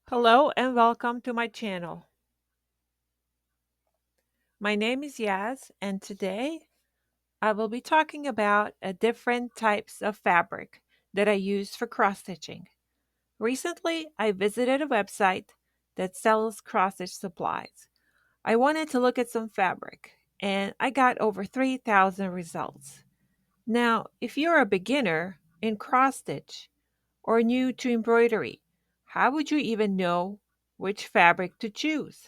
Hello and welcome to my channel. My name is Yaz, and today I will be talking about different types of fabric that I use for cross stitching. Recently, I visited a website that sells cross stitch supplies. I wanted to look at some fabric, and I got over 3,000 results. Now, if you're a beginner in cross stitch or new to embroidery, how would you even know which fabric to choose?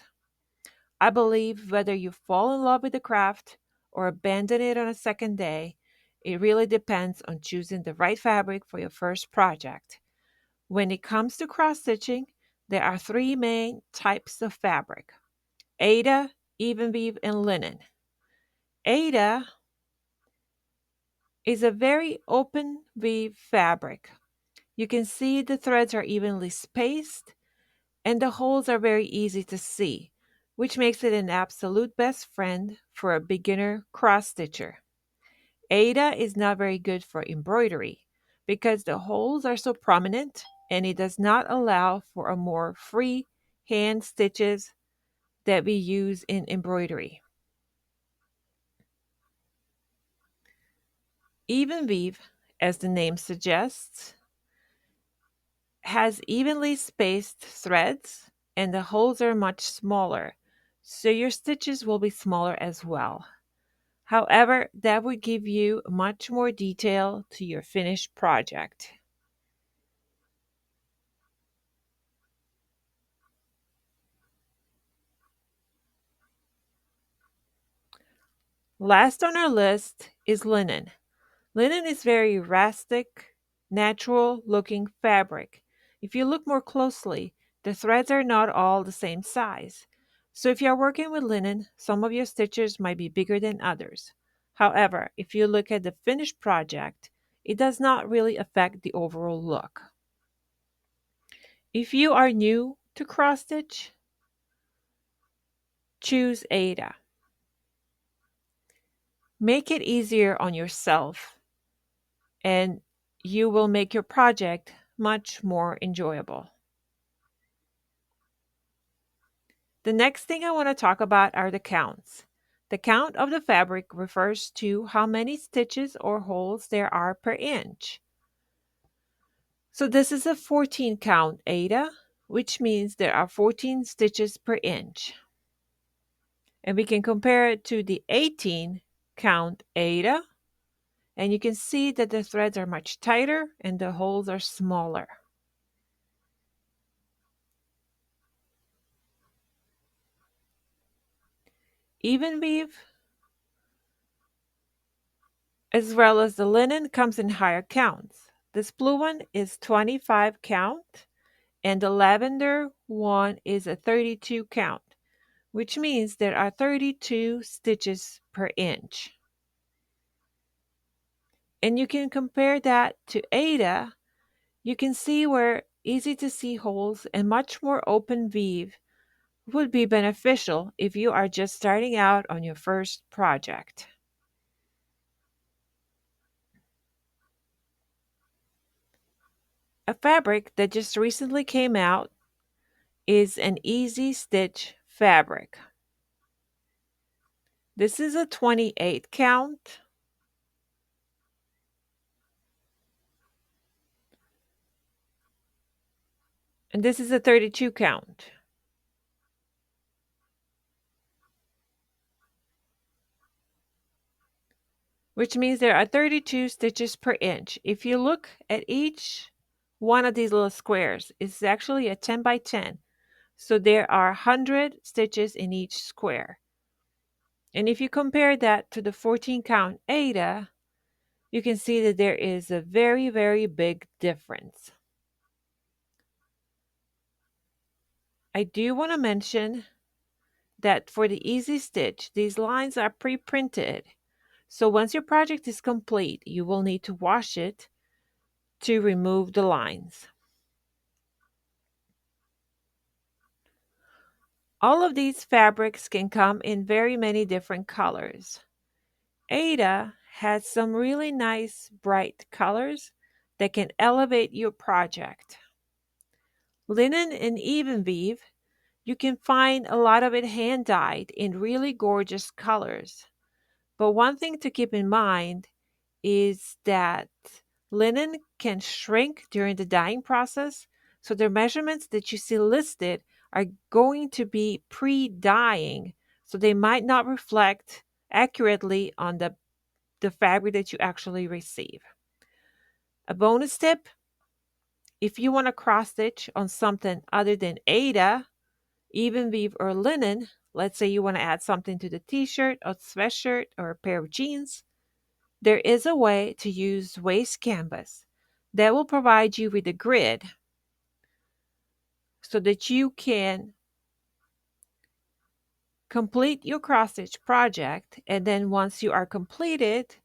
I believe whether you fall in love with the craft or abandon it on a second day, it really depends on choosing the right fabric for your first project. When it comes to cross stitching, there are three main types of fabric: Aida, evenweave, and linen. Aida is a very open weave fabric. You can see the threads are evenly spaced and the holes are very easy to see, which makes it an absolute best friend for a beginner cross stitcher. Ada is not very good for embroidery because the holes are so prominent and it does not allow for a more free hand stitches that we use in embroidery. Even weave, as the name suggests, has evenly spaced threads and the holes are much smaller, so your stitches will be smaller as well. However, that would give you much more detail to your finished project. Last on our list is linen. Linen is very rustic, natural looking fabric. If you look more closely, the threads are not all the same size. So if you're working with linen, some of your stitches might be bigger than others. However, if you look at the finished project, it does not really affect the overall look. If you are new to cross stitch, choose Aida. Make it easier on yourself and you will make your project much more enjoyable. The next thing I want to talk about are the counts. The count of the fabric refers to how many stitches or holes there are per inch. So this is a 14 count Aida, which means there are 14 stitches per inch. And we can compare it to the 18 count Aida, and you can see that the threads are much tighter and the holes are smaller. Even weave as well as the linen comes in higher counts. This blue one is 25 count and the lavender one is a 32 count, which means there are 32 stitches per inch. And you can compare that to Aida. You can see where easy to see holes and much more open weave would be beneficial if you are just starting out on your first project. A fabric that just recently came out is an easy stitch fabric. This is a 28 count. And this is a 32 count. Which means there are 32 stitches per inch. If you look at each one of these little squares, it's actually a 10 by 10. So there are 100 stitches in each square. And if you compare that to the 14 count Aida, you can see that there is a very, very big difference. I do want to mention that for the easy stitch, these lines are pre-printed. So once your project is complete, you will need to wash it to remove the lines. All of these fabrics can come in very many different colors. Aida has some really nice bright colors that can elevate your project. Linen and even weave, you can find a lot of it hand dyed in really gorgeous colors. But one thing to keep in mind is that linen can shrink during the dyeing process, so the measurements that you see listed are going to be pre-dyeing, so they might not reflect accurately on the fabric that you actually receive. A bonus tip, if you want to cross stitch on something other than Aida, even weave or linen, let's say you want to add something to the t-shirt or sweatshirt or a pair of jeans, there is a way to use waste canvas that will provide you with a grid so that you can complete your cross stitch project. And then once you are completed,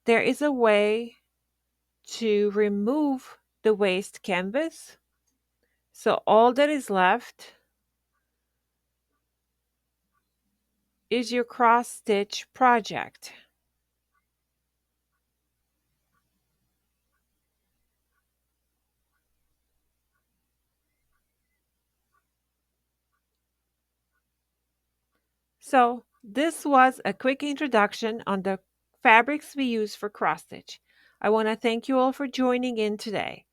there is a way to remove the waste canvas. So all that is left is your cross stitch project. So this was a quick introduction on the fabrics we use for cross stitch. I want to thank you all for joining in today.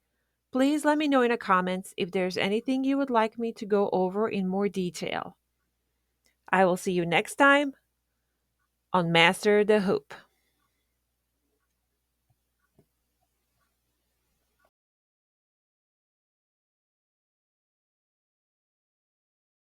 Please let me know in the comments if there's anything you would like me to go over in more detail. I will see you next time on Master the Hoop.